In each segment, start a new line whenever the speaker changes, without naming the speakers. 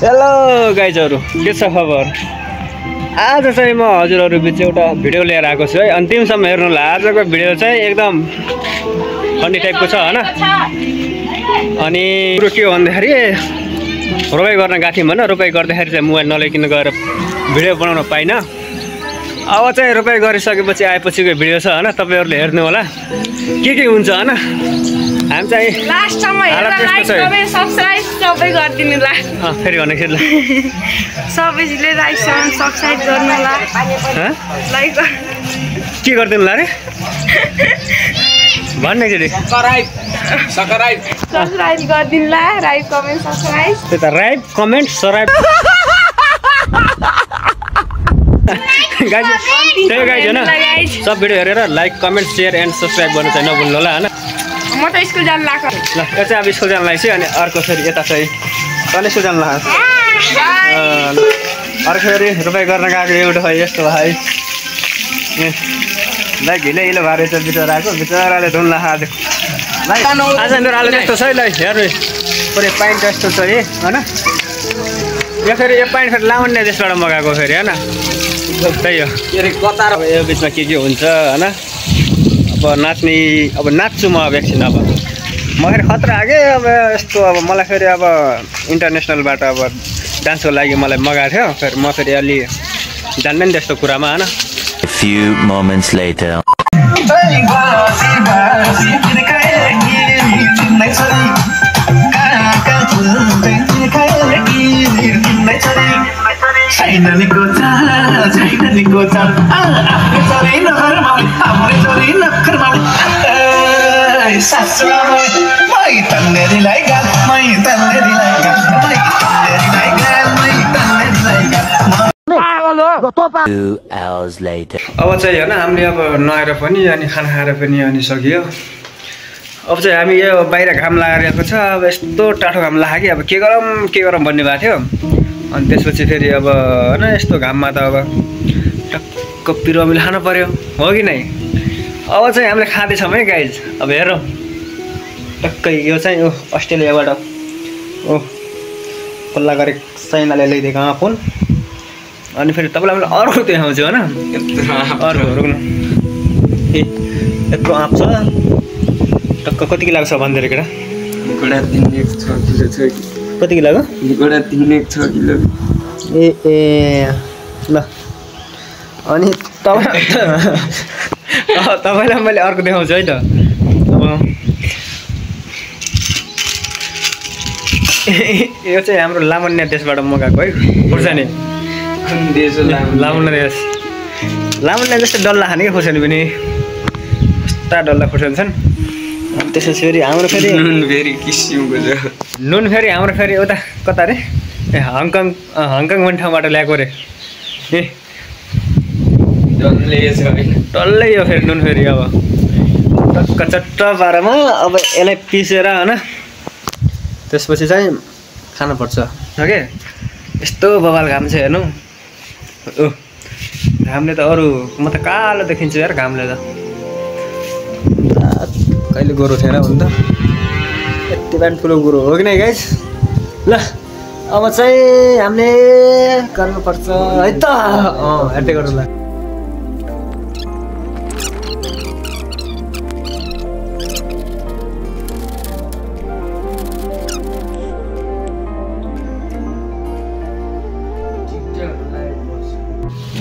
Hello गाइजहरु, के छ खबर? आज चाहिँ म हजुरहरु बिच एउटा भिडियो लिएर आएको छु है। अन्तिमसम्म हेर्नु होला। आजको भिडियो चाहिँ एकदम फनी टाइपको छ हैन। अनि कुरो के हो भन्दाखेरि रोपाइ गर्न गएको थियौँ हैन। रोपाइ गर्दाखेरि चाहिँ मोबाइल नलिकन गएर भिडियो बनाउन पाइन। अब चाहिँ रोपाइ गरिसकेपछि आएपछिको भिडियो छ हैन, तपाईहरुले हेर्नु होला के हुन्छ हैन। हामी चाहिँ
लास्टसम्म हेरेर लाइक कमेन्ट सब्स्क्राइब सबै गरिदिनु ला।
फेरि भन्नुखेर ल
सबैले लाइक सब्स्क्राइब गर्नु होला। लाइक
के गरिदिनु ला रे भन्ने के रे?
सब्स्क्राइब गरिदिनु ला। Like comment subscribe.
त्यता राइट कमेन्ट सब्स्क्राइब गाइज त्यही गाइज हैन। सब भिडियो हेरेर like comment share and subscribe गर्नु चाहिँ नभुल्नु होला हैन।
म त स्कुल जान लाग्छ।
ल यो चाहिँ अब स्कुल जान लाग्छ अनि अर्को फेरि यता चाहिँ कहिले स्कुल जान लाग्छ। अर्को फेरि रोपाइ गर्न गएको एउटा भाइ यस्तो भाइ लाइक हिले हिलो भएर चाहिँ बिचराको बिचराले धुन आज आज मेरो आलु त्यस्तो छ है। ल हेर्नु पुरै पाइन्ट जस्तो छ है हैन। यो फेरि यो पाइन्ट फेरि लाउन्ने देशबाट मगाएको फेरि हैन। त्यही हो यो बिचमा के हुन्छ हैन। अब नाच्ने अब नाच्छु म अब एकछिन। अब म फेरि खतरा आगे अब यस्तो अब मलाई फेरि अब इन्टरनेसनलबाट अब डान्सको लागि मलाई मगाएको थियो। फेरि म फेरि अलि जान्दैन नि त्यस्तो कुरामा हैन।
Few moments later. Two hours later.
अब चाहिँ हैन हामीले अब नुहाएर पनि अनि खाना खाएर पनि अनि सकियो। अब चाहिँ हामी यो बाहिर घाम लागेको छ। अब यस्तो टाठो घाम लाग्यो। अब के गरौँ भन्ने भएको थियो। अनि त्यसपछि फेरि अब हैन यस्तो घाममा त अब टक्क पिरो खानु पर्यो हो कि नै। अब चाहिँ हामीले खाँदैछौँ है गाइज। अब हेरौँ टक्कै यो चाहिँ यो अस्ट्रेलियाबाट कल्ला गरे साइनाले ल्याइदिएको फोन। अनि फेरि तपाईँलाई मैले अर्को देखाउँछु होइन। अर्को रोक्नु ए यत्रो आँप छ टक्क कति किलोको छ भन्दै केटा? कति किलोको?
6 किलो।
ए ल अनि तपाईँलाई मैले अर्को देखाउँछु है त। अब यो चाहिँ हाम्रो लामन्या देशबाट मगाएको है खुर्सानी। लामुन्ने जस्तो डल्ला खाने क्या खुर्सानी पनि यस्ता डल्ला खुर्सानी छन्। त्यसपछि फेरि हाम्रो फेरि नुन फेरि हाम्रो फेरि उता कता रे ए हङकङ भन्ने ठाउँबाट ल्याएको रे। ए डल्लै यो फेरि नुन फेरि अब टक्क चट्ट पारामा अब यसलाई पिसेर होइन त्यसपछि चाहिँ खानुपर्छ ओके। यस्तो बबाल घाम छ हेर्नु। घामले त अरू म त कालो देखिन्छु यार घामले त। कहिले गोरो थिएन भने त यति बिहान ठुलो गोरो हो कि नै गाइस। ल अब चाहिँ हामीले गर्नुपर्छ है त। हेर्दै गर्नु ल।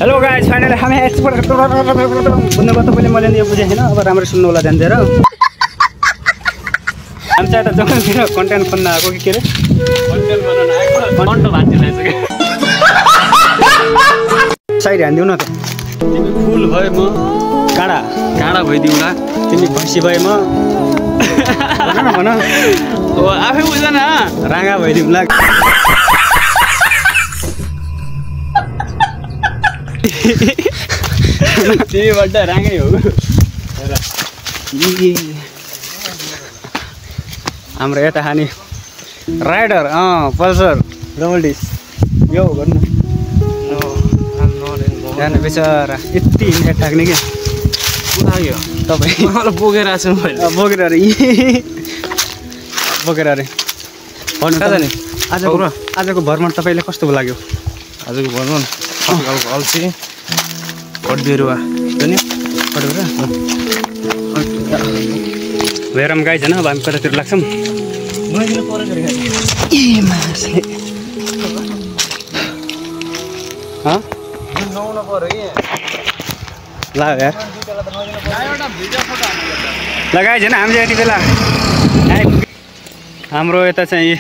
हेलो गाइस फाइनली हामी एक्सपोर्ट भन्नुभयो तपाईँले मैले यो बुझेको थिएन। अब राम्रै सुन्नु होला ध्यान दिएर। हामी चाहिँ यता जग्गातिर कन्टेन्ट खोज्न आएको कि के अरे साइड हानिदिउ न त।
तिमी फुल भए म काँडा भइदिउ न।
तिमी भैँसी भए म भन
हो आफै बुझ्दैन
राँगा भइदिउँ ला।
तिमीबाट राँगै हो।
हाम्रो यता खाने राइडर पल्सर डबल डिस यो गर्नु जानु बेचारा यति हिँडेर थाक्ने क्या तपाईँ
बोकेर आएको छु
बोकेर अरे बोकेर अरे भन्नु कहाँ जाने आजको भ्रमण तपाईँलाई कस्तो लाग्यो?
आजको भ्रमण अल्छी कटबिरुवा नि
हेरौँ गाइज होइन अब हामी कतातिर लाग्छौँ ल यार लगाइज होइन हामीले यति बेला हाम्रो यता चाहिँ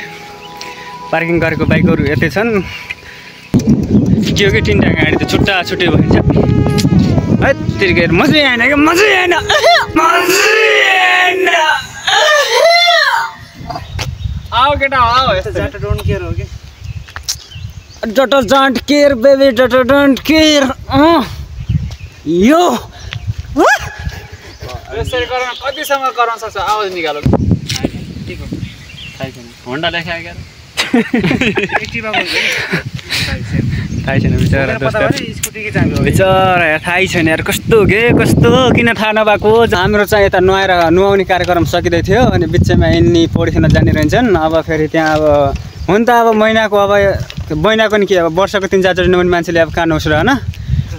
पार्किङ गरेको बाइकहरू यतै छन् के हो कि तिनवटा गाडी त छुट्टा छुट्टै भइन्छ है त्यतिकै मजै आएन क्या मजै आएन आओ केटा आओ
डट डोन्ट केयर हो कि
dot don't care baby dot don't care यो
यसरी गराउन कतिसम्म गराउन सक्छ आवाज निकालो होन्डा देखायो क्या
थाहै छैन बिचरा बिचरा थाहै छैन यार कस्तो किन थाहा नभएको हाम्रो चाहिँ यता नुहाउने कार्यक्रम सकिँदै थियो अनि बिचमा यिनी पौडी खेल्न जाने रहेछन् अब फेरि त्यहाँ अब हुन त अब महिनाको नि के अब वर्षको 3-4 चोटि नुहाउने मान्छेले अब कहाँ नुहाउँछ र होइन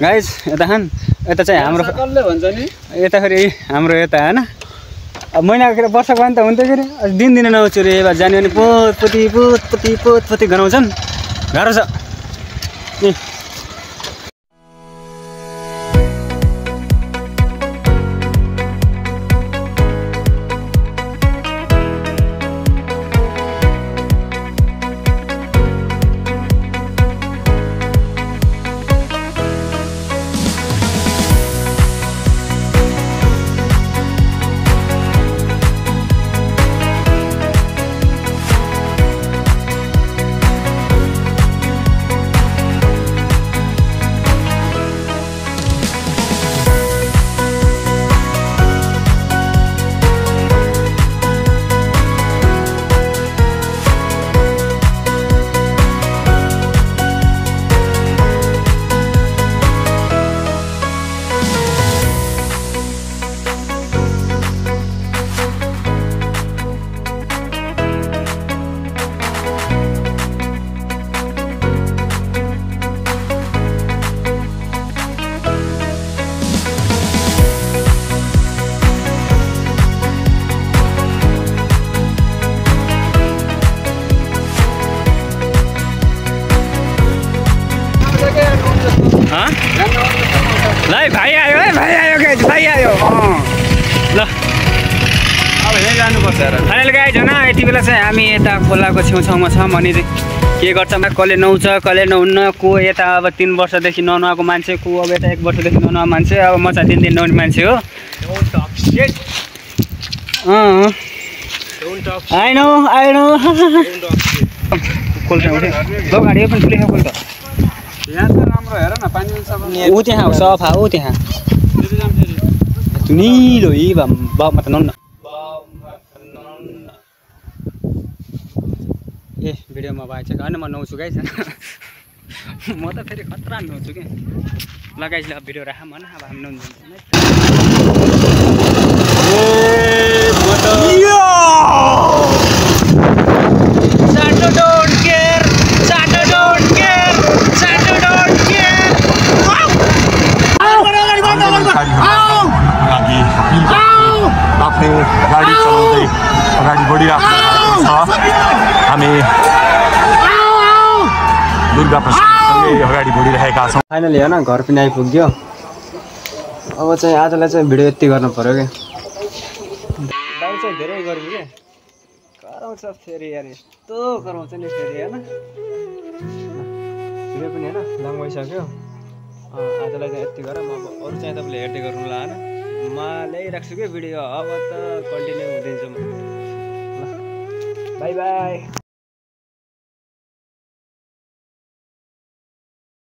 गाइज यता यता चाहिँ हाम्रो
भन्छ नि
यता फेरि हाम्रो यता होइन अब महिनाको खेर वर्षको भने त हुन्थ्यो फेरि दिन नआउँछु रे अब जाने भने पोतपति गराउँछन् गाह्रो छ भाइ आयो ल
अब यहीँ जानुपर्छ
फाइनल गाइज होइन यति बेला चाहिँ हामी यता खोलाको छेउछाउमा छौँ अनि के गर्छ कसले नुहाउँछ कसले नहुन्न को यता अब 3 वर्षदेखि ननुहाएको मान्छे को अब यता 1 वर्षदेखि ननुहाएको मान्छे अब म चाहिँ 3 दिन नुहाउने मान्छे हो आई नो खोल्छ उठ्यो गाडी पनि ठुलै खोल त
यहाँ त राम्रो हेर न पानी
ऊ त्यहाँ हो सफा ऊ त्यहाँ निलो यी बाबमा त नन्न ए भिडियोमा भएछ होइन म नुहाउँछु गाइस म त फेरि खतरा नुहाउँछु कि लगाइसले अब भिडियो राखौँ होइन अब हामी नुहाउँछु
आफ्नो गाडी चलाउँदै अगाडि बढिरहेको छ हामी दुर्गा प्रसादसँगै अगाडि बढिरहेका छौँ
फाइनली होइन घर पनि आइपुग्यो अब चाहिँ आजलाई चाहिँ भिडियो यति गर्नु पऱ्यो क्या बाहिर चाहिँ धेरै गर्मी क्या कराउँछ फेरि यार यस्तो कराउँछ नि फेरि होइन भिडियो पनि होइन लामो भइसक्यो आजलाई चाहिँ यति गरौँ अब अरू चाहिँ तपाईँले हेर्दै गर्नु होला होइन म ल्याइराख्छु कि भिडियो अब त कन्टिन्यू हुँदैछु म ल बाई